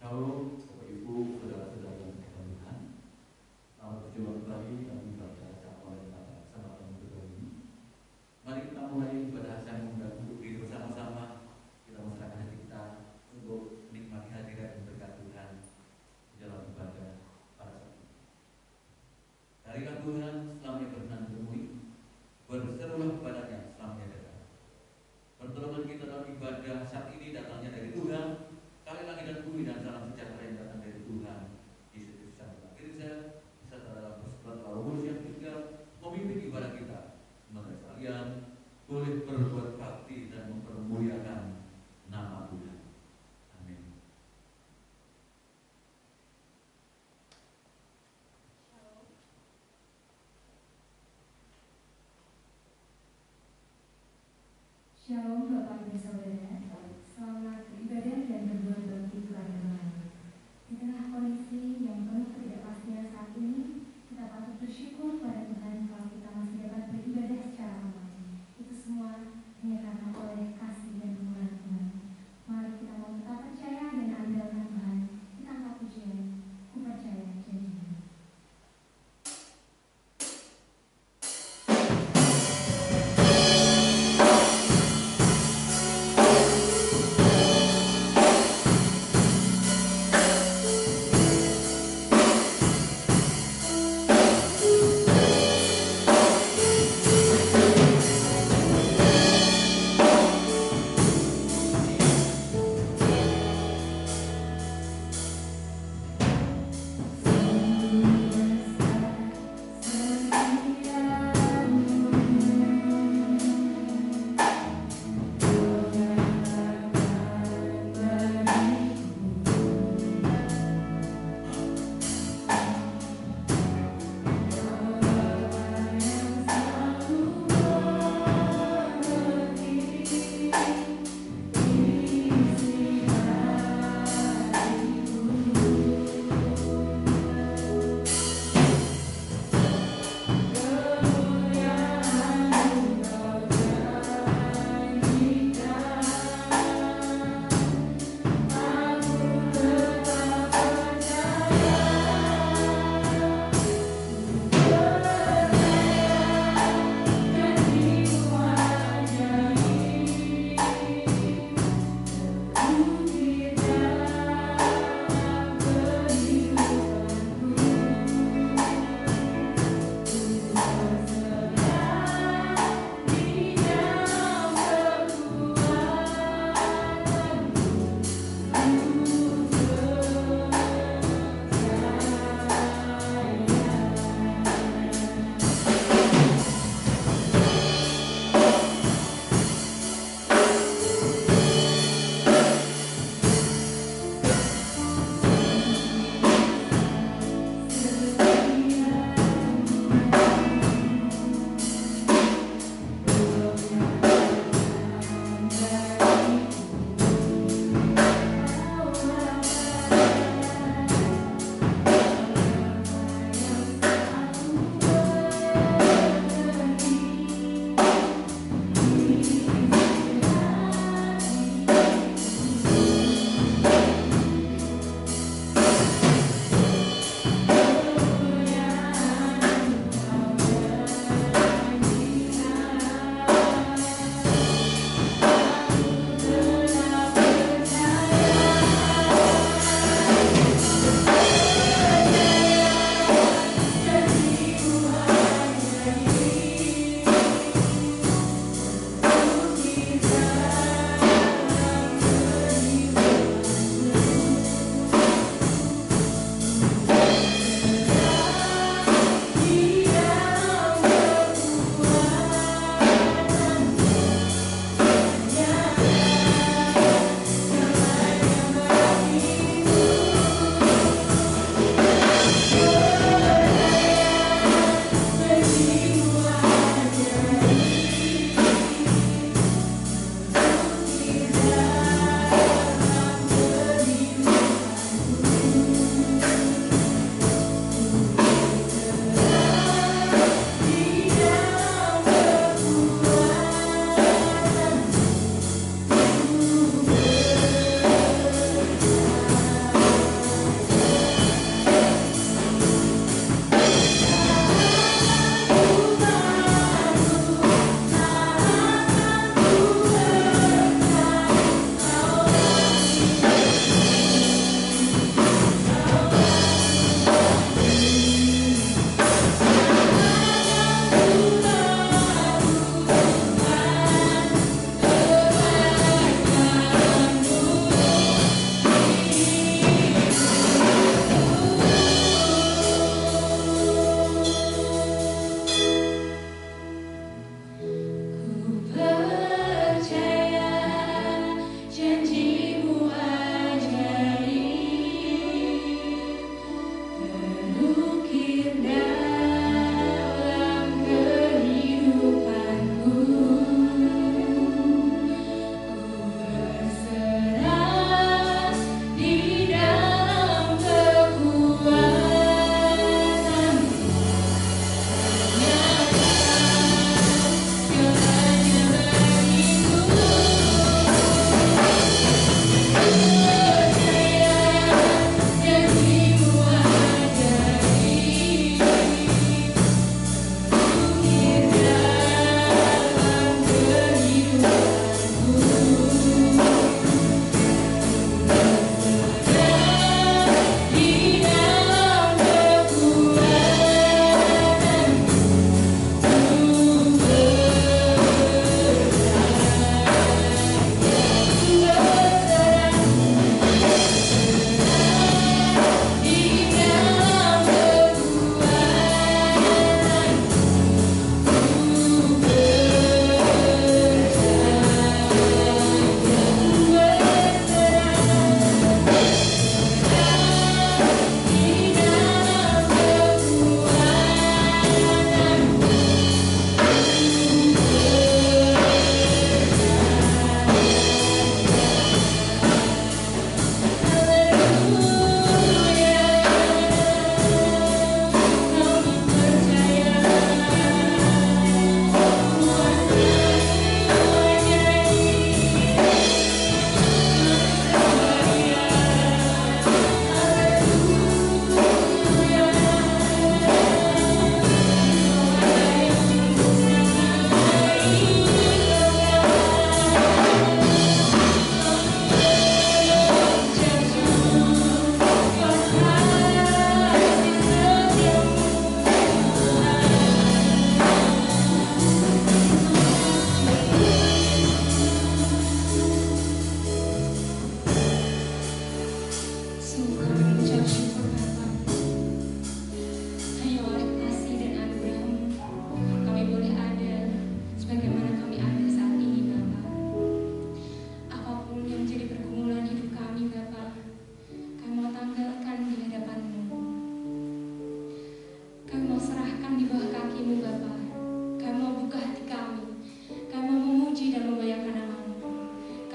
Shalom, Bapak Ibu, saudara-saudara yang dikasihi Tuhan. Selamat berjumpa kembali dalam ibadah Campur dan pada kesempatan kedua ini. Mari kita mulai ibadah saya mengundang untuk diri bersama-sama. Kita menyerahkan hati kita untuk menikmati hadirat dan berkat Tuhan di dalam ibadah pada saat ini. Carilah Tuhan selama berkenan ditemui, berserulah kepadanya selama datang. Pertolongan kita dalam ibadah saat ini datangnya dari Tuhan. Kali langit dan bumi dan salam sejahtera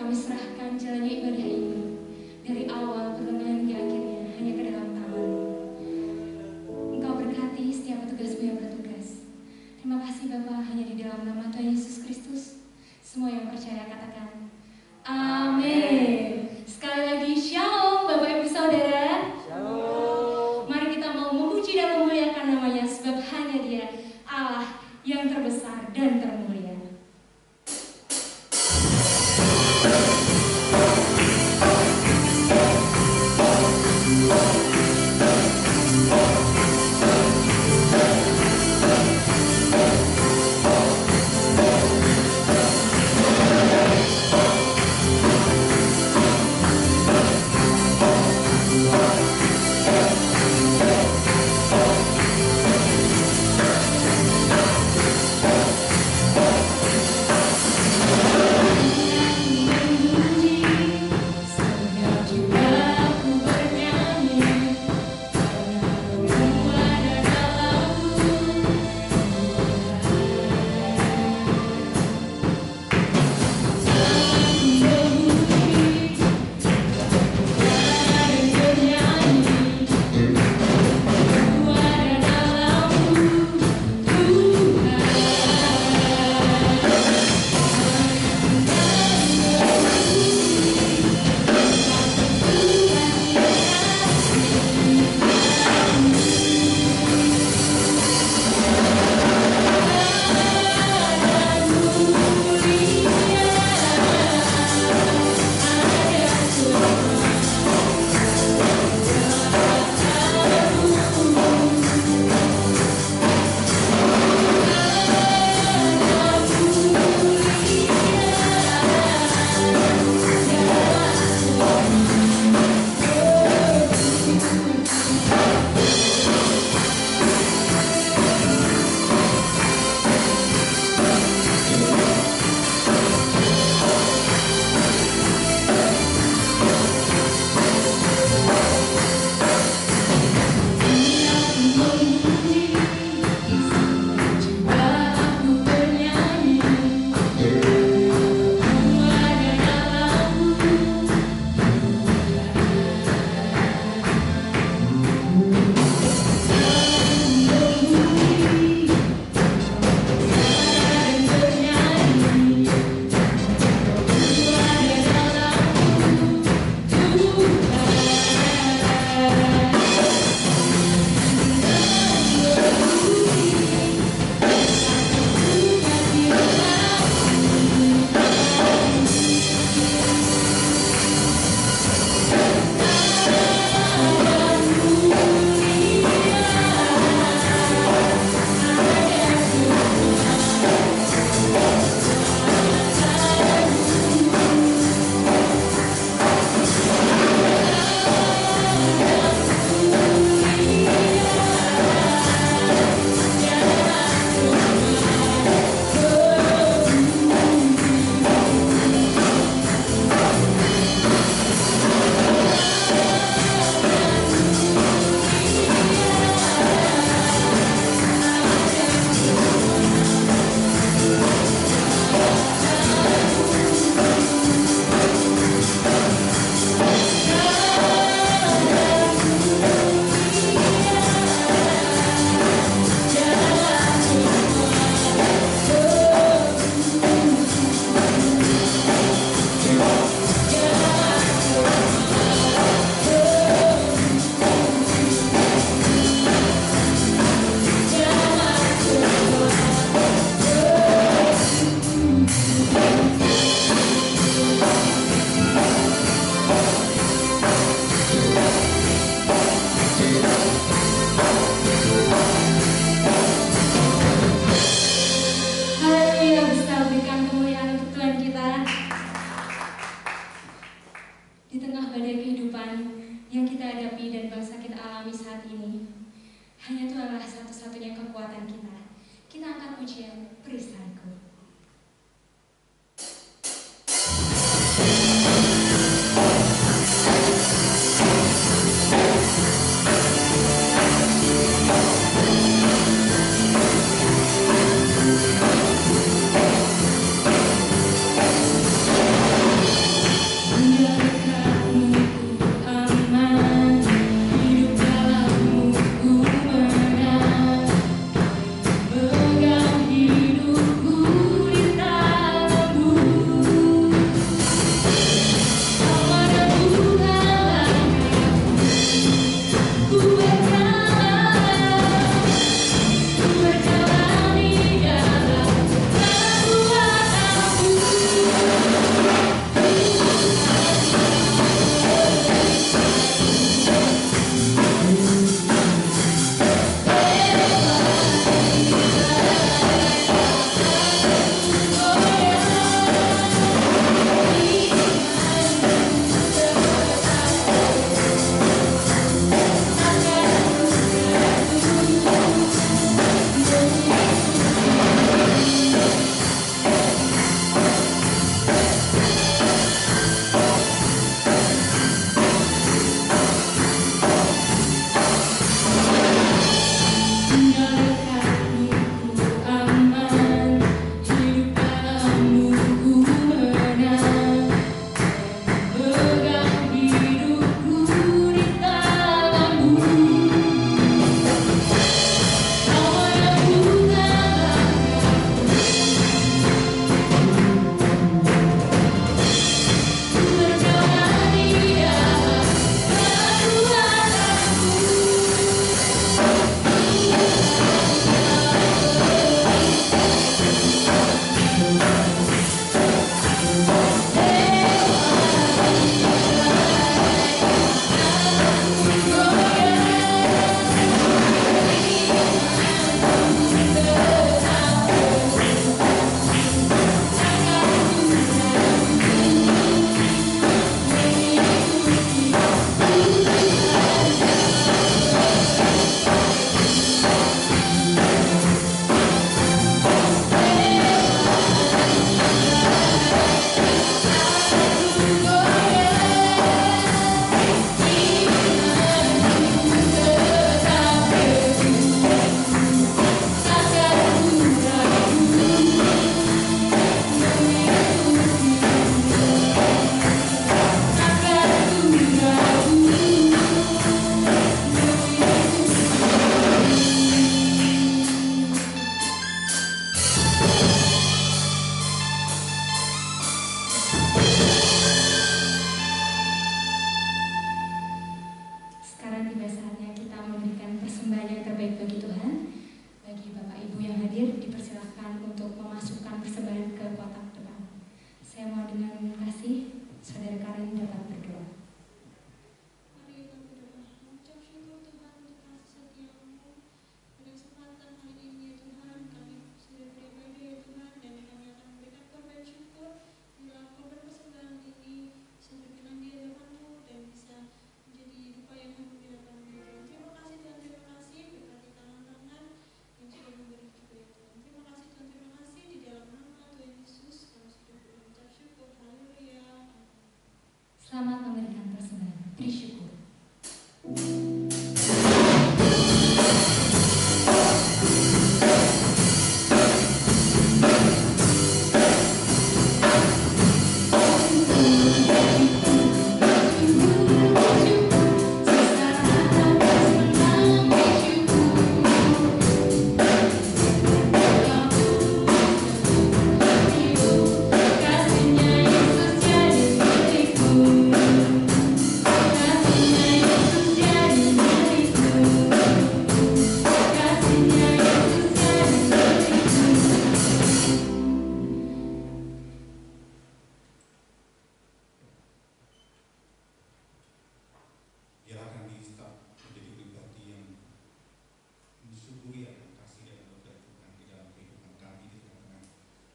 kami serahkan jalannya ibadah ini dari awal pertengahan hingga akhirnya hanya ke dalam tangan. Engkau berkati setiap petugasmu yang bertugas. Terima kasih Bapa, hanya di dalam nama Tuhan Yesus Kristus. Semua yang percaya katakan amin. Sekali lagi shalom Bapak Ibu Saudara. Shalom. Mari kita mau memuji dan memuliakan namanya, sebab hanya Dia Allah yang terbesar dan termulia.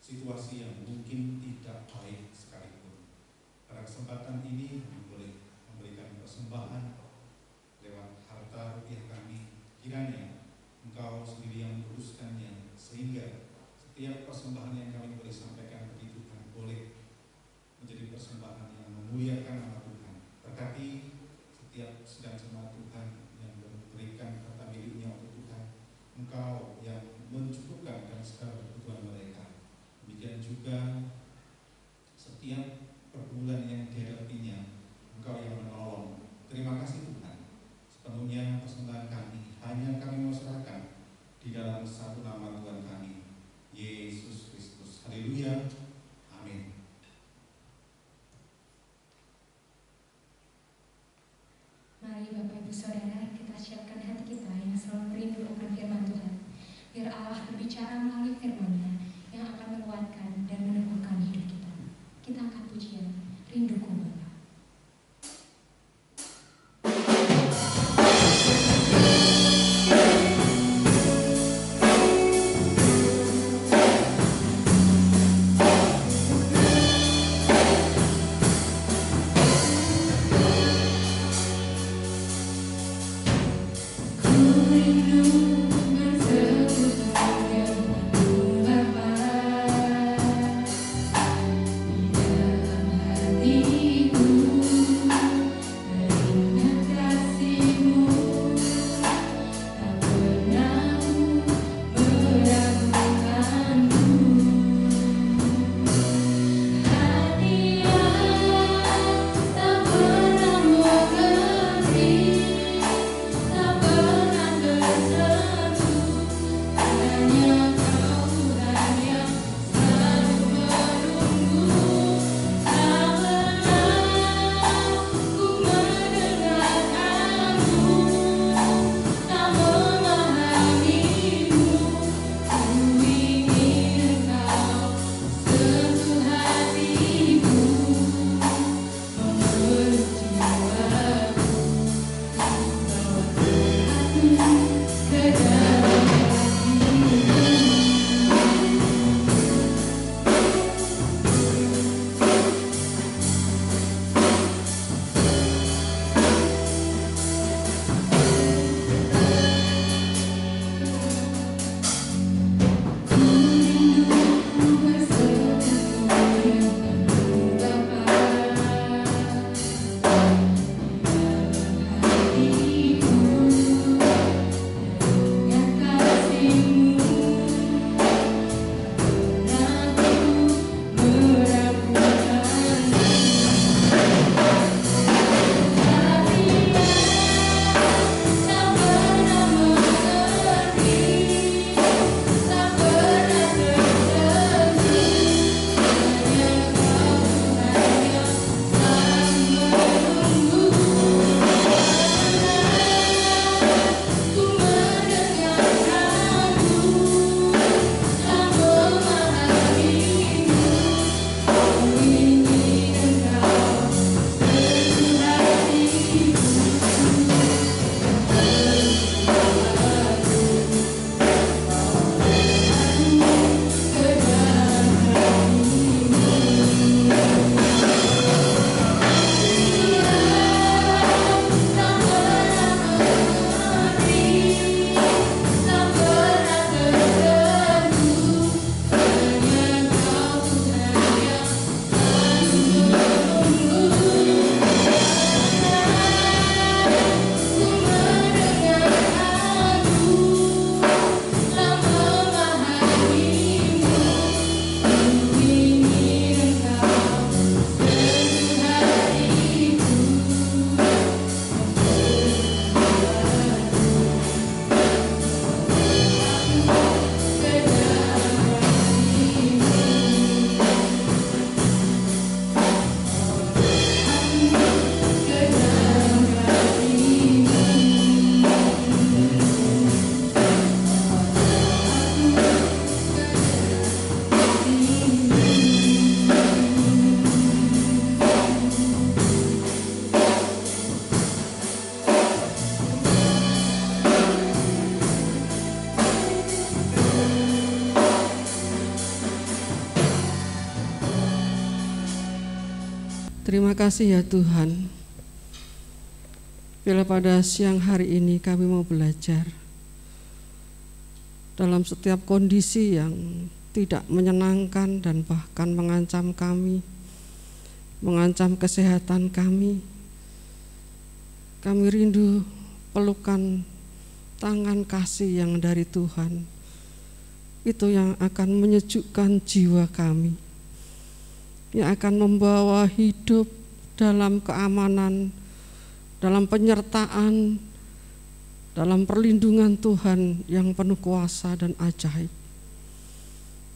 situasi yang mungkin tidak baik sekalipun. Pada kesempatan ini kami boleh memberikan persembahan lewat harta rupiah kami. Kiranya Engkau sendiri yang meluruskannya, sehingga setiap persembahan yang kami boleh sampaikan kepada Tuhan boleh menjadi persembahan yang memuliakan nama Tuhan. Berkati setiap sedang jemaat Tuhan yang memberikan harta miliknya untuk Tuhan. Engkau yang mencukupkan dan segala kebutuhan mereka. Demikian juga setiap pergumulan yang dihadapinya, Engkau yang menolong. Terima kasih Tuhan. Sepenuhnya persembahan kami hanya kami mau serahkan di dalam satu nama Tuhan kami, Yesus Kristus. Haleluya. Amin. Mari Bapak Ibu Saudara, kita siapkan hati kita yang selalu merindu akan firman Tuhan. Biar Allah berbicara melalui firman-Nya yang akan menguatkan dan meneguhkan hidup kita. Kita angkat pujian, Rinduku Bapa. Ku rindu bertemu dengan Terima kasih ya Tuhan. Bila pada siang hari ini kami mau belajar dalam setiap kondisi yang tidak menyenangkan dan bahkan mengancam kami, mengancam kesehatan kami. Kami rindu pelukan tangan kasih yang dari Tuhan. Itu yang akan menyejukkan jiwa kami, yang akan membawa hidup dalam keamanan, dalam penyertaan, dalam perlindungan Tuhan yang penuh kuasa dan ajaib.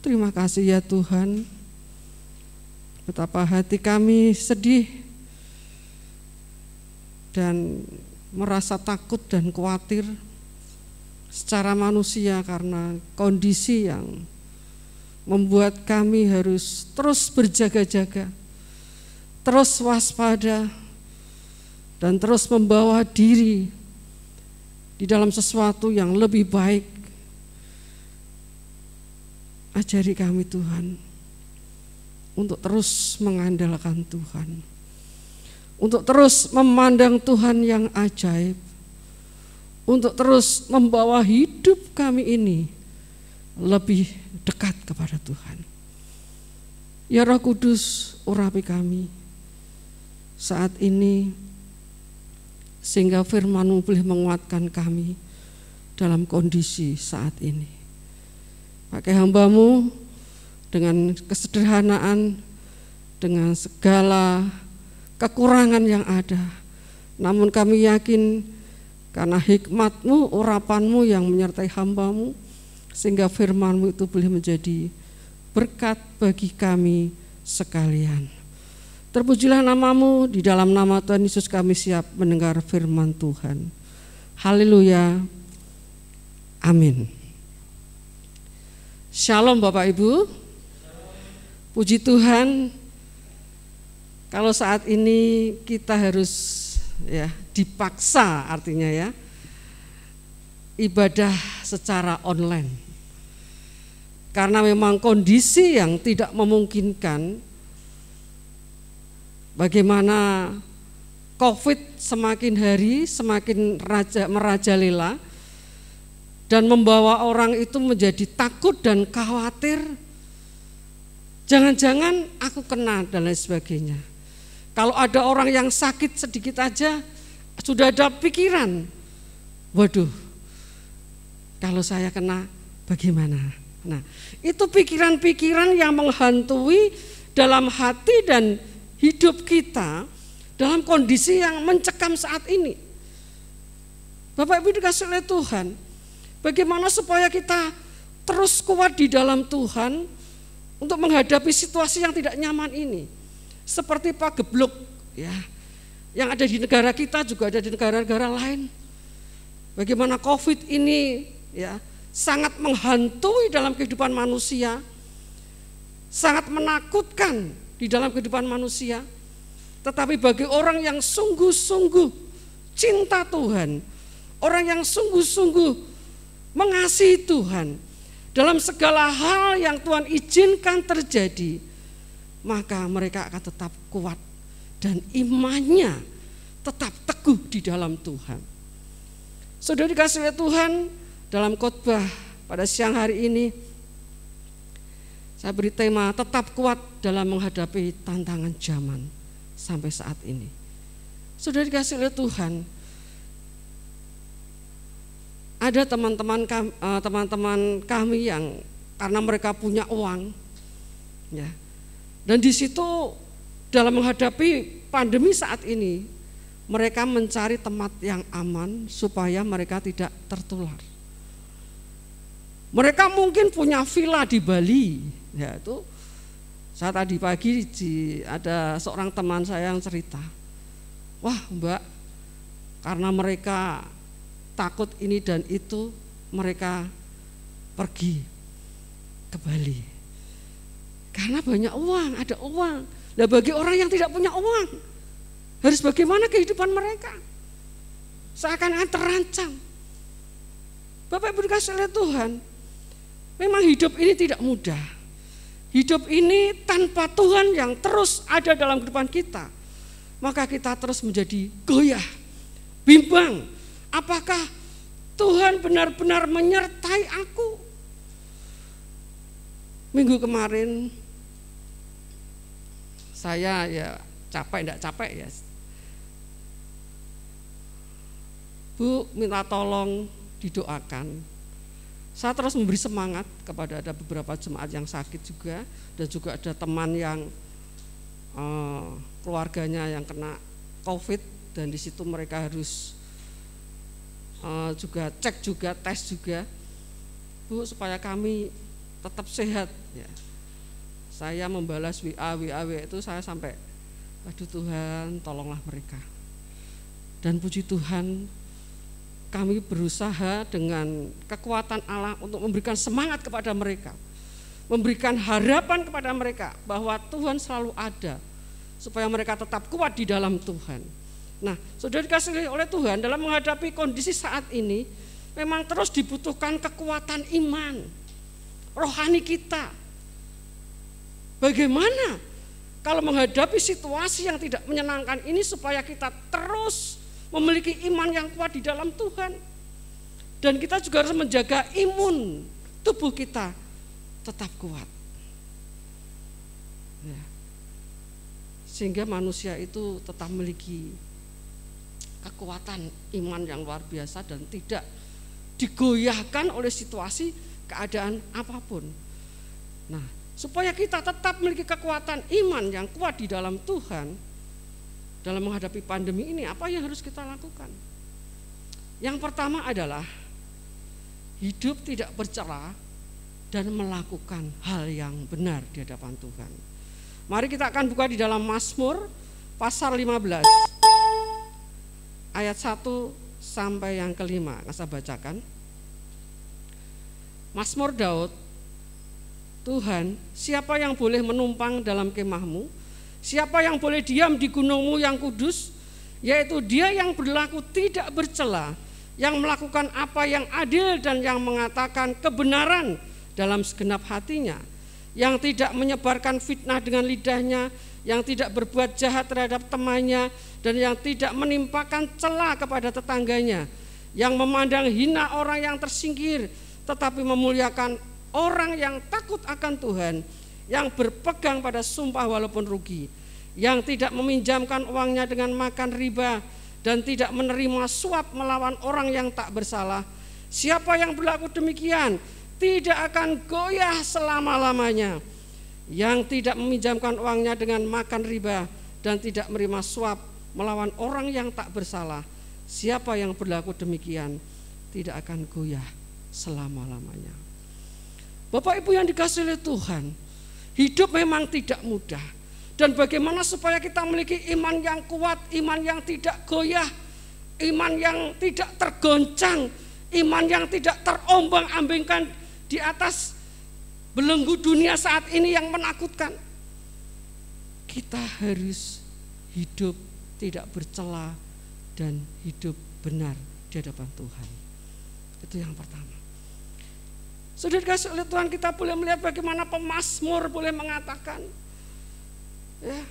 Terima kasih ya Tuhan, betapa hati kami sedih dan merasa takut dan khawatir secara manusia karena kondisi yang membuat kami harus terus berjaga-jaga, terus waspada, dan terus membawa diri di dalam sesuatu yang lebih baik. Ajari kami Tuhan untuk terus mengandalkan Tuhan, untuk terus memandang Tuhan yang ajaib, untuk terus membawa hidup kami ini lebih dekat kepada Tuhan. Ya Roh Kudus, urapi kami saat ini, sehingga firman-Mu boleh menguatkan kami dalam kondisi saat ini. Pakai hamba-Mu dengan kesederhanaan, dengan segala kekurangan yang ada, namun kami yakin karena hikmat-Mu, urapan-Mu yang menyertai hamba-Mu, sehingga firman-Mu itu boleh menjadi berkat bagi kami sekalian. Terpujilah nama-Mu, di dalam nama Tuhan Yesus kami siap mendengar firman Tuhan. Haleluya, amin. Shalom Bapak Ibu. Puji Tuhan, kalau saat ini kita harus dipaksa, artinya ya, ibadah secara online. Karena memang kondisi yang tidak memungkinkan, bagaimana COVID semakin hari semakin merajalela dan membawa orang itu menjadi takut dan khawatir. Jangan-jangan aku kena dan lain sebagainya. Kalau ada orang yang sakit sedikit aja sudah ada pikiran, waduh, kalau saya kena bagaimana? Nah, itu pikiran-pikiran yang menghantui dalam hati dan hidup kita dalam kondisi yang mencekam saat ini. Bapak Ibu dikasih oleh Tuhan, bagaimana supaya kita terus kuat di dalam Tuhan untuk menghadapi situasi yang tidak nyaman ini. Seperti Pak Geblok ya, yang ada di negara kita juga ada di negara-negara lain. Bagaimana COVID ini ya sangat menghantui dalam kehidupan manusia, sangat menakutkan di dalam kehidupan manusia. Tetapi bagi orang yang sungguh-sungguh cinta Tuhan, orang yang sungguh-sungguh mengasihi Tuhan, dalam segala hal yang Tuhan izinkan terjadi, maka mereka akan tetap kuat dan imannya tetap teguh di dalam Tuhan. Saudara dikasih oleh Tuhan, dalam khotbah pada siang hari ini saya beri tema tetap kuat dalam menghadapi tantangan zaman sampai saat ini. Saudara dikasih oleh Tuhan, ada teman-teman kami yang karena mereka punya uang, ya, dan di situ dalam menghadapi pandemi saat ini mereka mencari tempat yang aman supaya mereka tidak tertular. Mereka mungkin punya villa di Bali, ya itu. Saya tadi pagi ada seorang teman saya yang cerita, wah Mbak, karena mereka takut ini dan itu, mereka pergi ke Bali. Karena banyak uang, ada uang. Nah bagi orang yang tidak punya uang, harus bagaimana kehidupan mereka? Seakan-akan terancam. Bapak Ibu dikasih oleh Tuhan, memang hidup ini tidak mudah. Hidup ini tanpa Tuhan yang terus ada dalam kehidupan kita, maka kita terus menjadi goyah, bimbang. Apakah Tuhan benar-benar menyertai aku? Minggu kemarin saya ya capek enggak capek ya, Bu minta tolong didoakan. Saya terus memberi semangat kepada ada beberapa jemaat yang sakit juga, dan juga ada teman yang keluarganya yang kena COVID, dan di situ mereka harus juga cek juga, tes juga, Bu, supaya kami tetap sehat. Ya. Saya membalas WA itu saya sampai, aduh Tuhan tolonglah mereka. Dan puji Tuhan, kami berusaha dengan kekuatan Allah untuk memberikan semangat kepada mereka, memberikan harapan kepada mereka bahwa Tuhan selalu ada, supaya mereka tetap kuat di dalam Tuhan. Nah, saudara dikasihi oleh Tuhan, dalam menghadapi kondisi saat ini memang terus dibutuhkan kekuatan iman rohani kita. Bagaimana kalau menghadapi situasi yang tidak menyenangkan ini supaya kita terus memiliki iman yang kuat di dalam Tuhan. Dan kita juga harus menjaga imun tubuh kita tetap kuat. Ya. Sehingga manusia itu tetap memiliki kekuatan iman yang luar biasa dan tidak digoyahkan oleh situasi keadaan apapun. Nah, supaya kita tetap memiliki kekuatan iman yang kuat di dalam Tuhan, dalam menghadapi pandemi ini, apa yang harus kita lakukan? Yang pertama adalah hidup tidak bercela dan melakukan hal yang benar di hadapan Tuhan. Mari kita akan buka di dalam Mazmur pasal 15 ayat 1 sampai yang kelima. Saya bacakan. Mazmur Daud, Tuhan, siapa yang boleh menumpang dalam kemahmu? Siapa yang boleh diam di gunungmu yang kudus? Yaitu dia yang berlaku tidak bercela, yang melakukan apa yang adil dan yang mengatakan kebenaran dalam segenap hatinya, yang tidak menyebarkan fitnah dengan lidahnya, yang tidak berbuat jahat terhadap temannya, dan yang tidak menimpakan cela kepada tetangganya, yang memandang hina orang yang tersingkir, tetapi memuliakan orang yang takut akan Tuhan, yang berpegang pada sumpah walaupun rugi, yang tidak meminjamkan uangnya dengan makan riba, dan tidak menerima suap melawan orang yang tak bersalah. Siapa yang berlaku demikian tidak akan goyah selama-lamanya, yang tidak meminjamkan uangnya dengan makan riba dan tidak menerima suap melawan orang yang tak bersalah. Siapa yang berlaku demikian tidak akan goyah selama-lamanya. Bapak Ibu yang dikasihi oleh Tuhan, hidup memang tidak mudah. Dan bagaimana supaya kita memiliki iman yang kuat, iman yang tidak goyah, iman yang tidak tergoncang, iman yang tidak terombang-ambingkan di atas belenggu dunia saat ini yang menakutkan. Kita harus hidup tidak bercela dan hidup benar di hadapan Tuhan. Itu yang pertama. Saudara dikasihi oleh Tuhan, kita boleh melihat bagaimana pemazmur boleh mengatakan ya,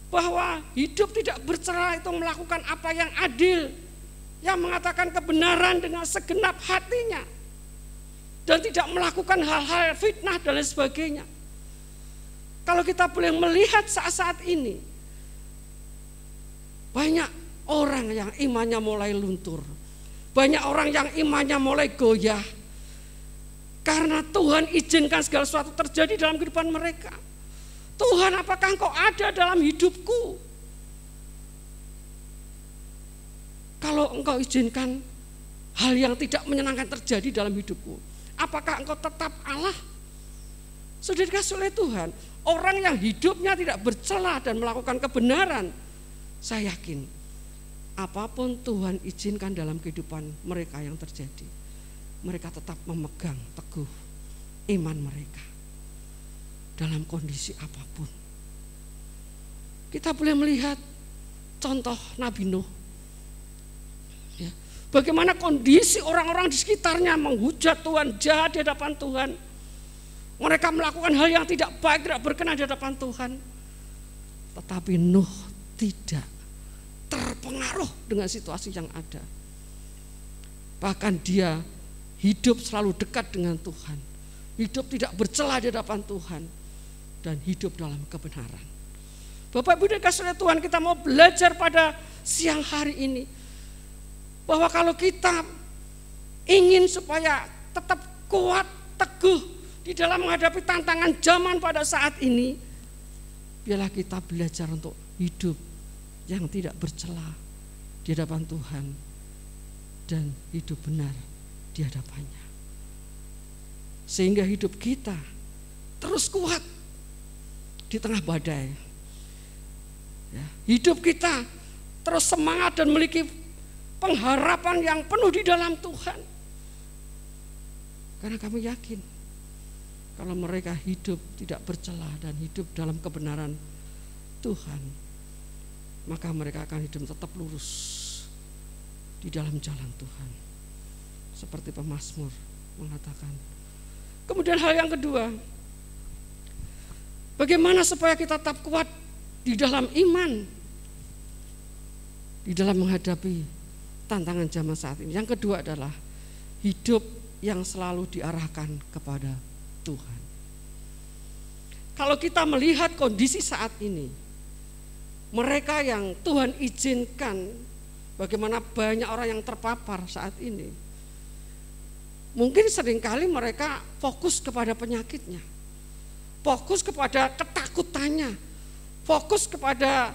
bahwa hidup tidak bercela itu melakukan apa yang adil, yang mengatakan kebenaran dengan segenap hatinya, dan tidak melakukan hal-hal fitnah dan lain sebagainya. Kalau kita boleh melihat saat-saat ini, banyak orang yang imannya mulai luntur, banyak orang yang imannya mulai goyah, karena Tuhan izinkan segala sesuatu terjadi dalam kehidupan mereka. Tuhan, apakah Engkau ada dalam hidupku? Kalau Engkau izinkan hal yang tidak menyenangkan terjadi dalam hidupku, apakah Engkau tetap Allah? Saudara dikasihi oleh Tuhan, orang yang hidupnya tidak bercela dan melakukan kebenaran, saya yakin apapun Tuhan izinkan dalam kehidupan mereka yang terjadi, mereka tetap memegang teguh iman mereka dalam kondisi apapun. Kita boleh melihat contoh Nabi Nuh. Ya, bagaimana kondisi orang-orang di sekitarnya menghujat Tuhan, jahat di hadapan Tuhan. Mereka melakukan hal yang tidak baik, tidak berkenan di hadapan Tuhan. Tetapi Nuh tidak terpengaruh dengan situasi yang ada. Bahkan dia hidup selalu dekat dengan Tuhan. Hidup tidak bercela di hadapan Tuhan. Dan hidup dalam kebenaran. Bapak Ibu dikasih oleh Tuhan, kita mau belajar pada siang hari ini. Bahwa kalau kita ingin supaya tetap kuat, teguh di dalam menghadapi tantangan zaman pada saat ini, biarlah kita belajar untuk hidup yang tidak bercela di hadapan Tuhan dan hidup benar di hadapannya. Sehingga hidup kita terus kuat di tengah badai. Ya, hidup kita terus semangat dan memiliki pengharapan yang penuh di dalam Tuhan. Karena kami yakin kalau mereka hidup tidak bercela dan hidup dalam kebenaran Tuhan, maka mereka akan hidup tetap lurus di dalam jalan Tuhan. Seperti pemazmur mengatakan. Kemudian hal yang kedua, bagaimana supaya kita tetap kuat di dalam iman, di dalam menghadapi tantangan zaman saat ini. Yang kedua adalah hidup yang selalu diarahkan kepada Tuhan. Kalau kita melihat kondisi saat ini, mereka yang Tuhan izinkan, bagaimana banyak orang yang terpapar saat ini, mungkin seringkali mereka fokus kepada penyakitnya, fokus kepada ketakutannya, fokus kepada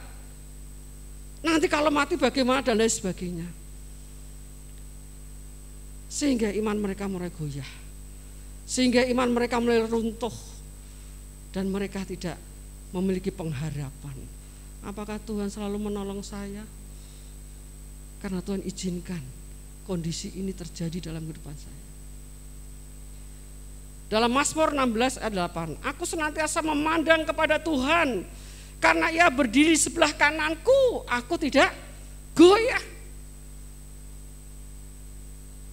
nanti kalau mati bagaimana dan lain sebagainya. Sehingga iman mereka mulai goyah, sehingga iman mereka mulai runtuh, dan mereka tidak memiliki pengharapan. Apakah Tuhan selalu menolong saya? Karena Tuhan izinkan kondisi ini terjadi dalam kehidupan saya. Dalam Mazmur 16 ayat 8, aku senantiasa memandang kepada Tuhan, karena Ia berdiri sebelah kananku, aku tidak goyah.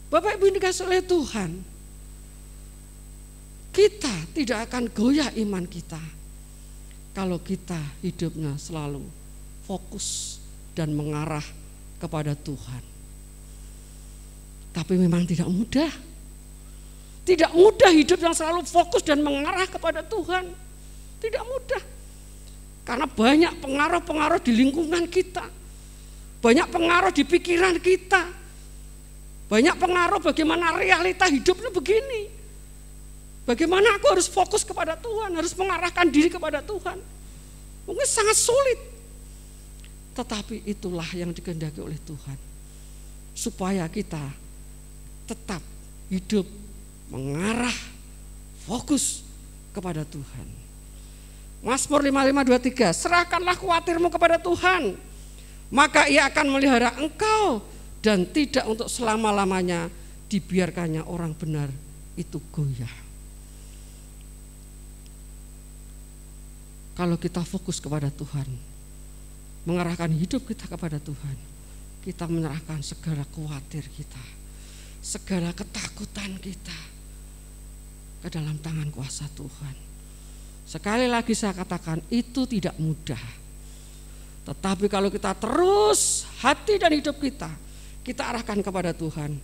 Bapak Ibu dikasih oleh Tuhan, kita tidak akan goyah iman kita kalau kita hidupnya selalu fokus dan mengarah kepada Tuhan. Tapi memang tidak mudah. Tidak mudah hidup yang selalu fokus dan mengarah kepada Tuhan. Tidak mudah. Karena banyak pengaruh-pengaruh di lingkungan kita. Banyak pengaruh di pikiran kita. Banyak pengaruh bagaimana realita hidupnya begini. Bagaimana aku harus fokus kepada Tuhan, harus mengarahkan diri kepada Tuhan. Mungkin sangat sulit. Tetapi itulah yang dikehendaki oleh Tuhan. Supaya kita tetap hidup mengarah, fokus kepada Tuhan. Mazmur 55:23, serahkanlah khawatirmu kepada Tuhan, maka Ia akan melihara engkau, dan tidak untuk selama-lamanya dibiarkannya orang benar itu goyah. Kalau kita fokus kepada Tuhan, mengarahkan hidup kita kepada Tuhan, kita menyerahkan segala khawatir kita, segala ketakutan kita ke dalam tangan kuasa Tuhan. Sekali lagi saya katakan, itu tidak mudah. Tetapi kalau kita terus hati dan hidup kita arahkan kepada Tuhan,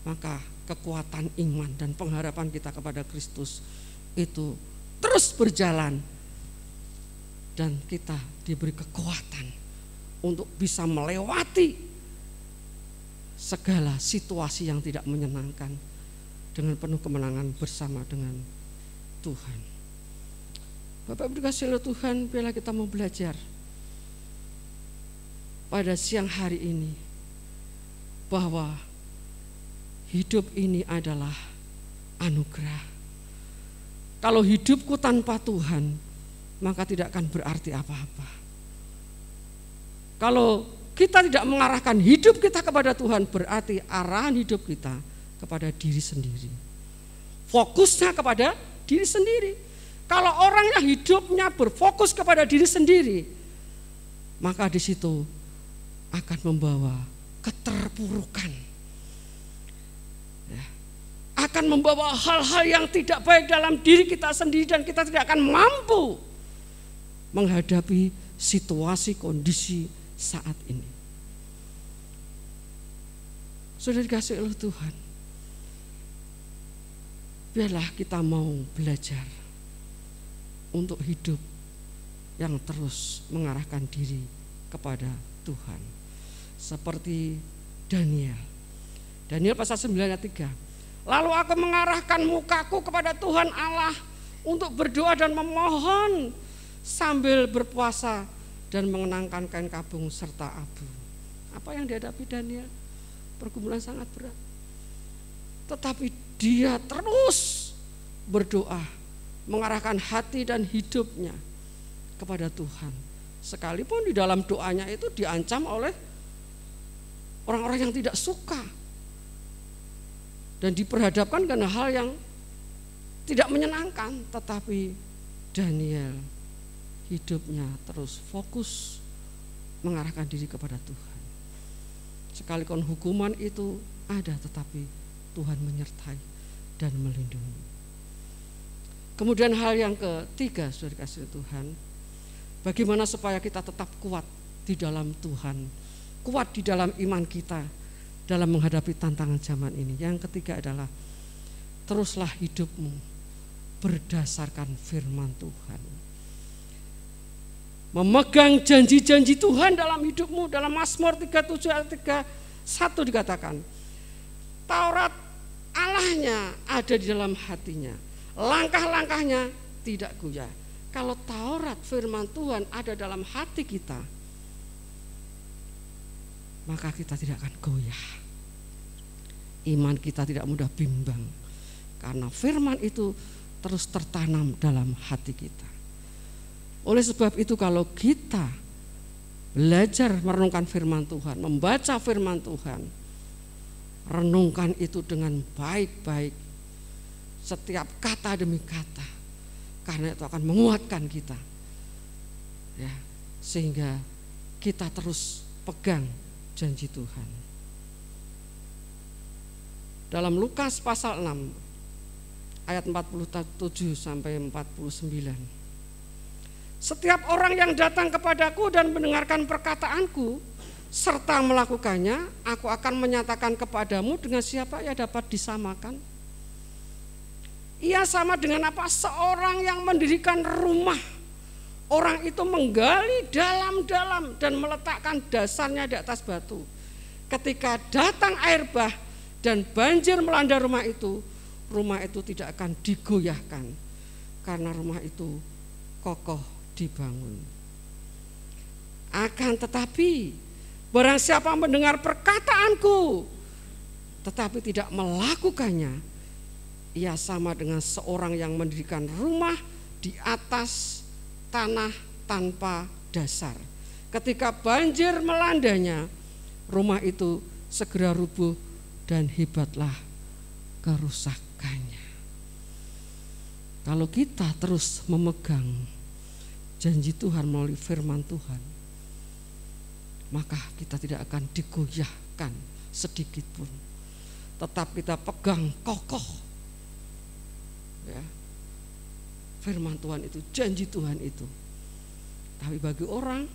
maka kekuatan iman dan pengharapan kita kepada Kristus itu terus berjalan, dan kita diberi kekuatan untuk bisa melewati segala situasi yang tidak menyenangkan dengan penuh kemenangan bersama dengan Tuhan. Bapak Ibu dikasihi oleh Tuhan, bila kita mau belajar pada siang hari ini bahwa hidup ini adalah anugerah. Kalau hidupku tanpa Tuhan, maka tidak akan berarti apa-apa. Kalau kita tidak mengarahkan hidup kita kepada Tuhan, berarti arahan hidup kita kepada diri sendiri. Fokusnya kepada diri sendiri. Kalau orang yang hidupnya berfokus kepada diri sendiri, maka di situ akan membawa keterpurukan, ya, akan membawa hal-hal yang tidak baik dalam diri kita sendiri, dan kita tidak akan mampu menghadapi situasi kondisi saat ini. Sudah dikasih oleh Tuhan. Biarlah kita mau belajar untuk hidup yang terus mengarahkan diri kepada Tuhan. Seperti Daniel. Daniel pasal 9 ayat 3. Lalu aku mengarahkan mukaku kepada Tuhan Allah untuk berdoa dan memohon sambil berpuasa dan mengenangkan kain kabung serta abu. Apa yang dihadapi Daniel? Pergumulan sangat berat. Tetapi dia terus berdoa, mengarahkan hati dan hidupnya kepada Tuhan. Sekalipun di dalam doanya itu diancam oleh orang-orang yang tidak suka dan diperhadapkan dengan hal yang tidak menyenangkan, tetapi Daniel hidupnya terus fokus mengarahkan diri kepada Tuhan. Sekalipun hukuman itu ada, tetapi Tuhan menyertai dan melindungi. Kemudian hal yang ketiga, saudara kasih Tuhan, bagaimana supaya kita tetap kuat di dalam Tuhan, kuat di dalam iman kita dalam menghadapi tantangan zaman ini. Yang ketiga adalah teruslah hidupmu berdasarkan firman Tuhan. Memegang janji-janji Tuhan dalam hidupmu. Dalam Mazmur 37 ayat 1 dikatakan, Taurat Allahnya ada di dalam hatinya, langkah-langkahnya tidak goyah. Kalau Taurat firman Tuhan ada dalam hati kita, maka kita tidak akan goyah. Iman kita tidak mudah bimbang, karena firman itu terus tertanam dalam hati kita. Oleh sebab itu kalau kita belajar merenungkan firman Tuhan, membaca firman Tuhan, renungkan itu dengan baik-baik, setiap kata demi kata, karena itu akan menguatkan kita, ya, sehingga kita terus pegang janji Tuhan. Dalam Lukas pasal 6 ayat 47 sampai 49. Setiap orang yang datang kepadaku dan mendengarkan perkataanku serta melakukannya, aku akan menyatakan kepadamu dengan siapa ia dapat disamakan. Ia sama dengan apa? Seorang yang mendirikan rumah. Orang itu menggali dalam-dalam dan meletakkan dasarnya di atas batu. Ketika datang air bah dan banjir melanda rumah itu tidak akan digoyahkan, karena rumah itu kokoh dibangun. Akan tetapi barang siapa mendengar perkataanku tetapi tidak melakukannya, ia sama dengan seorang yang mendirikan rumah di atas tanah tanpa dasar. Ketika banjir melandanya, rumah itu segera rubuh dan hebatlah kerusakannya. Kalau kita terus memegang janji Tuhan melalui firman Tuhan, maka kita tidak akan digoyahkan sedikit pun. Tetap kita pegang kokoh, ya, firman Tuhan itu, janji Tuhan itu. Tapi bagi orang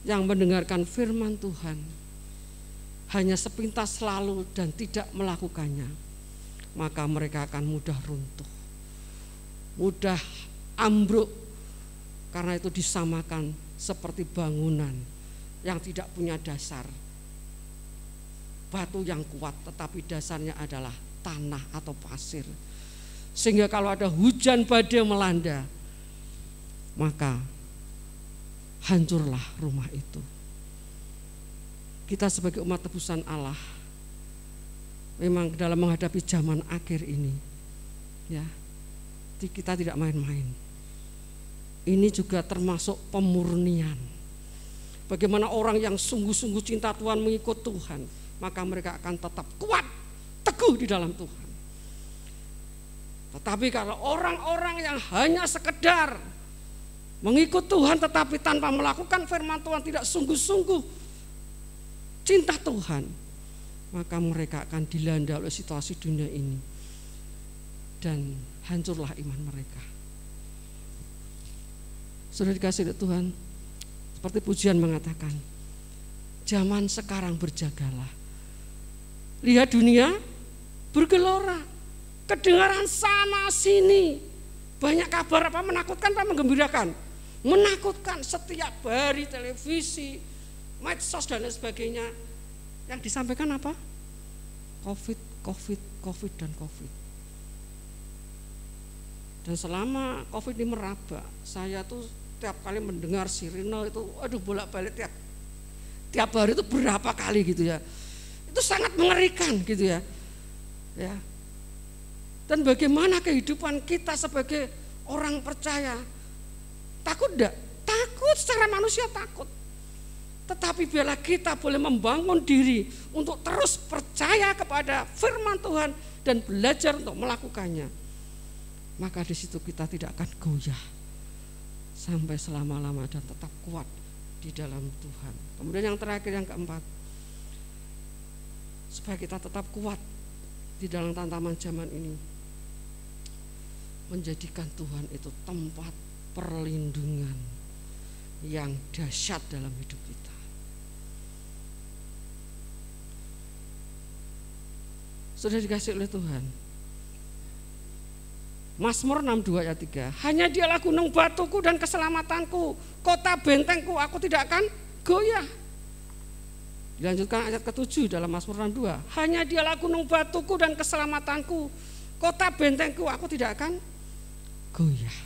yang mendengarkan firman Tuhan hanya sepintas lalu dan tidak melakukannya, maka mereka akan mudah runtuh, mudah ambruk, karena itu disamakan seperti bangunan yang tidak punya dasar, batu yang kuat tetapi dasarnya adalah tanah atau pasir, sehingga kalau ada hujan badai melanda, maka hancurlah rumah itu. Kita sebagai umat tebusan Allah memang dalam menghadapi zaman akhir ini, ya, kita tidak main-main. Ini juga termasuk pemurnian. Bagaimana orang yang sungguh-sungguh cinta Tuhan, mengikut Tuhan, maka mereka akan tetap kuat, teguh di dalam Tuhan. Tetapi kalau orang-orang yang hanya sekedar mengikut Tuhan tetapi tanpa melakukan firman Tuhan, tidak sungguh-sungguh cinta Tuhan, maka mereka akan dilanda oleh situasi dunia ini dan hancurlah iman mereka. Sudah dikasih oleh Tuhan, seperti pujian mengatakan, zaman sekarang berjagalah. lihat dunia bergelora, kedengaran sana sini, banyak kabar apa menakutkan apa menggembirakan? Menakutkan. Setiap hari televisi, medsos dan lain sebagainya, yang disampaikan apa? Covid, dan Covid. Dan selama Covid ini meraba, saya tuh tiap kali mendengar sirine itu, aduh bolak-balik tiap hari itu berapa kali gitu ya. Itu sangat mengerikan gitu ya. Ya. Dan bagaimana kehidupan kita sebagai orang percaya? Takut enggak? Takut, secara manusia takut. Tetapi biarlah kita boleh membangun diri untuk terus percaya kepada firman Tuhan dan belajar untuk melakukannya. Maka di situ kita tidak akan goyah sampai selama-lama dan tetap kuat di dalam Tuhan. Kemudian yang terakhir, yang keempat, supaya kita tetap kuat di dalam tantangan zaman ini, menjadikan Tuhan itu tempat perlindungan yang dahsyat dalam hidup kita. Sudah dikasih oleh Tuhan. Mazmur 62 ayat 3. Hanya dialah gunung batuku dan keselamatanku, kota bentengku, aku tidak akan goyah. Dilanjutkan ayat ke-7 dalam Mazmur 62. Hanya dialah gunung batuku dan keselamatanku, kota bentengku, aku tidak akan goyah.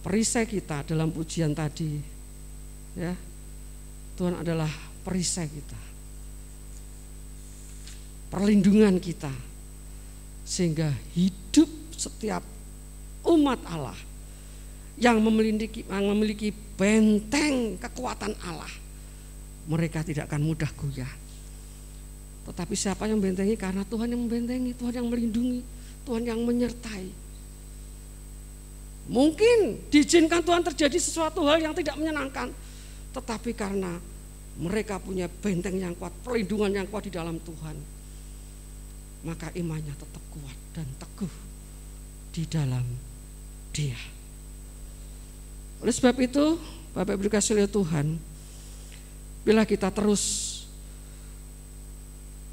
Perisai kita dalam pujian tadi, ya, Tuhan adalah perisai kita, perlindungan kita, sehingga hidup setiap umat Allah yang memiliki benteng kekuatan Allah, mereka tidak akan mudah goyah. Tetapi siapa yang membentengi? Karena Tuhan yang membentengi, Tuhan yang melindungi, Tuhan yang menyertai. Mungkin diizinkan Tuhan terjadi sesuatu hal yang tidak menyenangkan, tetapi karena mereka punya benteng yang kuat, perlindungan yang kuat di dalam Tuhan, maka imannya tetap kuat dan teguh di dalam Dia. Oleh sebab itu, Bapak Ibu dikasihi oleh Tuhan, bila kita terus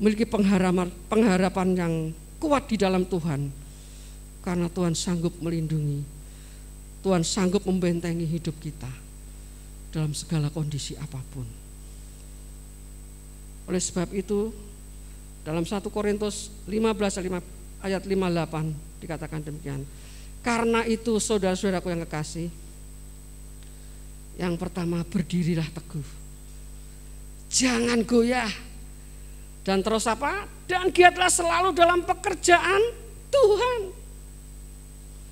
memiliki pengharapan yang kuat di dalam Tuhan, karena Tuhan sanggup melindungi, Tuhan sanggup membentengi hidup kita dalam segala kondisi apapun. Oleh sebab itu, dalam 1 Korintus 15 ayat 58 dikatakan demikian. Karena itu saudara-saudaraku yang kekasih, yang pertama, berdirilah teguh, jangan goyah, dan terus apa? Dan giatlah selalu dalam pekerjaan Tuhan.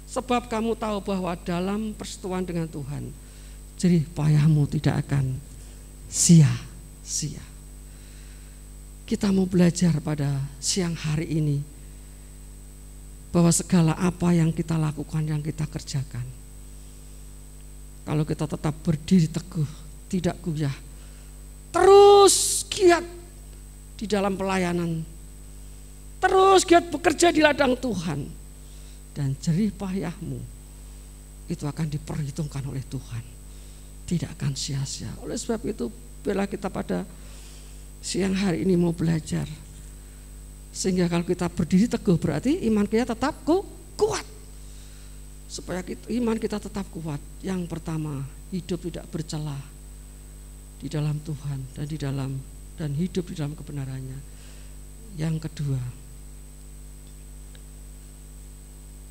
Sebab kamu tahu bahwa dalam persekutuan dengan Tuhan, jerih payahmu tidak akan sia-sia. Kita mau belajar pada siang hari ini bahwa segala apa yang kita lakukan, yang kita kerjakan, kalau kita tetap berdiri teguh, tidak goyah, terus giat di dalam pelayanan, terus giat bekerja di ladang Tuhan, dan jerih payahmu itu akan diperhitungkan oleh Tuhan, tidak akan sia-sia. Oleh sebab itu, bila kita pada siang hari ini mau belajar, sehingga kalau kita berdiri teguh, berarti iman kita tetap kuat. Supaya iman kita tetap kuat, yang pertama, hidup tidak bercela di dalam Tuhan dan hidup di dalam kebenarannya. Yang kedua,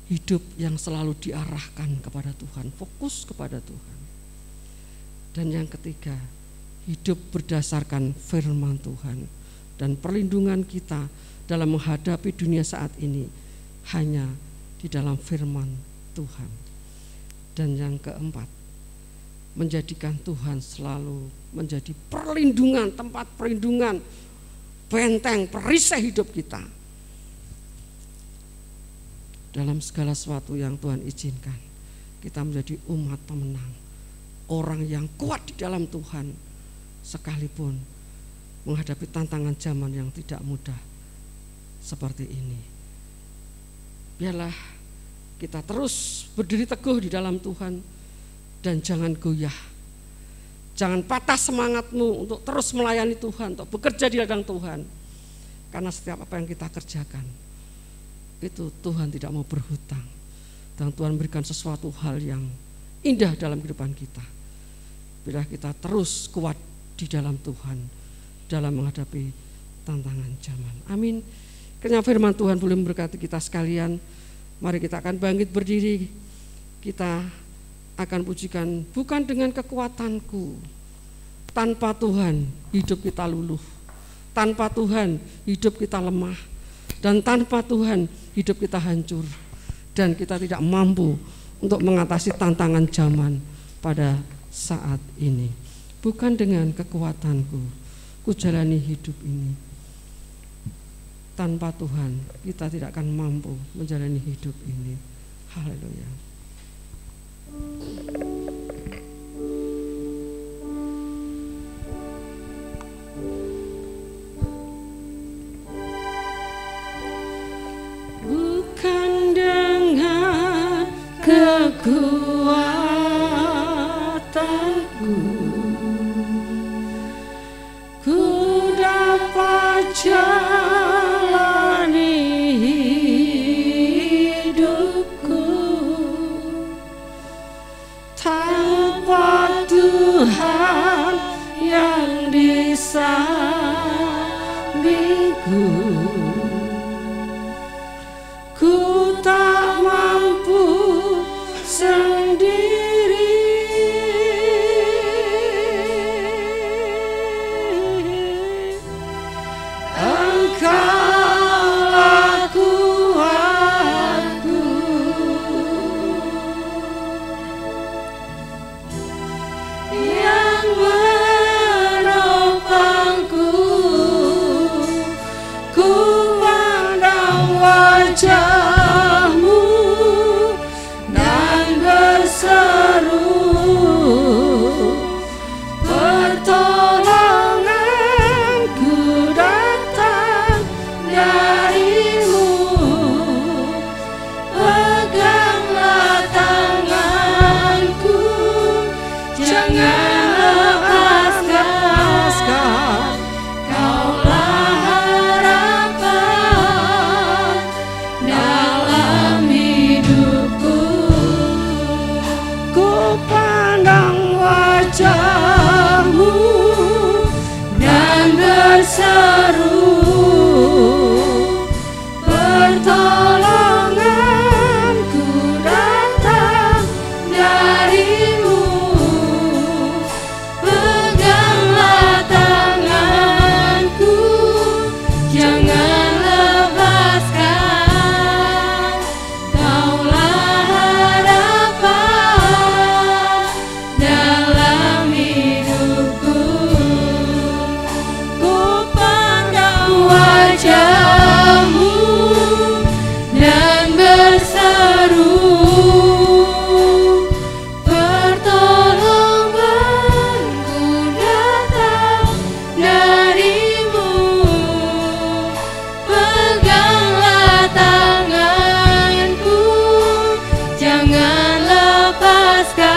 hidup yang selalu diarahkan kepada Tuhan, fokus kepada Tuhan. Dan yang ketiga, hidup berdasarkan firman Tuhan, dan perlindungan kita dalam menghadapi dunia saat ini hanya di dalam firman Tuhan. Dan yang keempat, menjadikan Tuhan selalu menjadi perlindungan, tempat perlindungan, benteng, perisai hidup kita dalam segala sesuatu yang Tuhan izinkan. Kita menjadi umat pemenang, orang yang kuat di dalam Tuhan, sekalipun menghadapi tantangan zaman yang tidak mudah seperti ini. Biarlah kita terus berdiri teguh di dalam Tuhan dan jangan goyah. Jangan patah semangatmu untuk terus melayani Tuhan, untuk bekerja di ladang Tuhan. Karena setiap apa yang kita kerjakan, itu Tuhan tidak mau berhutang. Dan Tuhan berikan sesuatu hal yang indah dalam kehidupan kita. Bila kita terus kuat di dalam Tuhan, dalam menghadapi tantangan zaman. Amin. Kiranya firman Tuhan boleh memberkati kita sekalian. Mari kita akan bangkit berdiri. Kita akan pujikan bukan dengan kekuatanku. Tanpa Tuhan hidup kita luluh. Tanpa Tuhan hidup kita lemah. Dan tanpa Tuhan hidup kita hancur. Dan kita tidak mampu untuk mengatasi tantangan zaman pada saat ini. Bukan dengan kekuatanku ku jalani hidup ini. Tanpa Tuhan kita tidak akan mampu menjalani hidup ini. Haleluya. Bukan dengan kekuatanku ku dapat jalani hidupku, tanpa Tuhan yang di sampingku ku tak mampu sendiri. Engkaulah kuatku, yang menopangku. Ku pandang wajah-Mu dan berseru, pertolonganku datang dari-Mu. Peganglah tanganku, jangan lepaskan. Kaulah harapan dalam hidupku. Ku pandang wajah-Mu dan berseru, pertolonganku datang dari-Mu. Peganglah tanganku, jangan lepaskan. Kaulah harapan dalam hidupku. Ku pandang wajah-Mu dan berseru, pertolonganku datang dari-Mu. Peganglah tanganku, jangan lepaskan.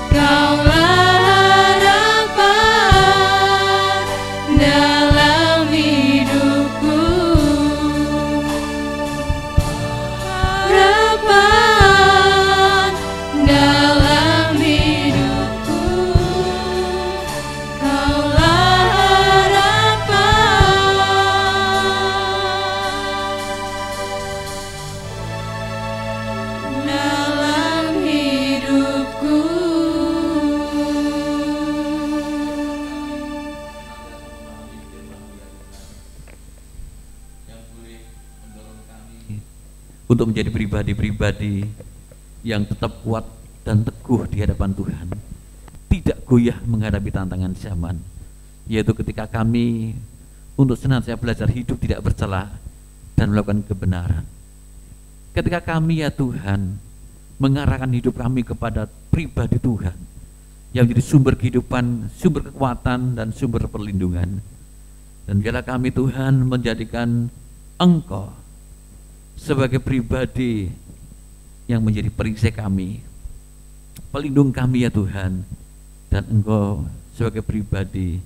Kaulah harapan dalam hidupku. Harapan dalam hidupku. Kaulah harapan dalam hidupku. Yang boleh mendorong kami untuk menjadi pribadi-pribadi yang tetap kuat dan teguh di hadapan Tuhan, tidak goyah menghadapi tantangan zaman, yaitu ketika kami untuk senantiasa belajar hidup tidak bercela dan melakukan kebenaran. Ketika kami ya Tuhan mengarahkan hidup kami kepada pribadi Tuhan yang menjadi sumber kehidupan, sumber kekuatan dan sumber perlindungan. Dan biarlah kami Tuhan menjadikan Engkau sebagai pribadi yang menjadi perisai kami, pelindung kami ya Tuhan, dan Engkau sebagai pribadi